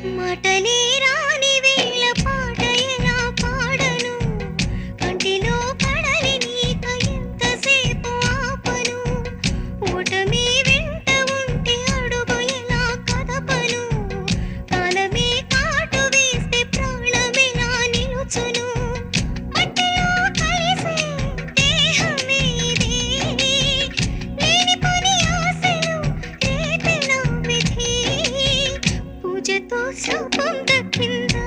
మాటలే రాని వేళ పాట ఎలా పాడను, కంటిలో కడలి నీక ఎంతసేపు ఆపను, ఓటమి వెంట ఉంటే అడుగు ఎలా కదపను, కాలమే కాటు వేస్తే ప్రాణమెలా నిలుచును, మట్టిలో కలిసే దేహమే ఇది, లేనిపోని ఆశలు రేపెలా విధి, పూజతో శాపం దక్కిందా